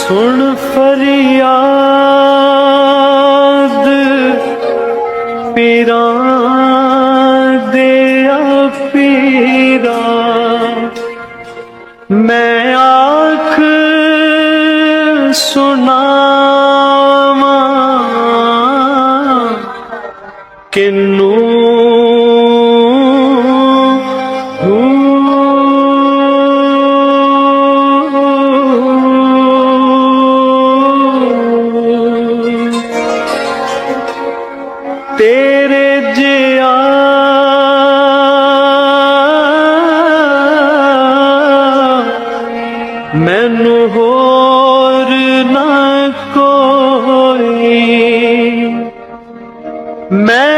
सुन फरियाद पीरा दिया पीरा, मैं आख सुनावा किन्नू तेरे जिया मैनू होर ना कोई, मैं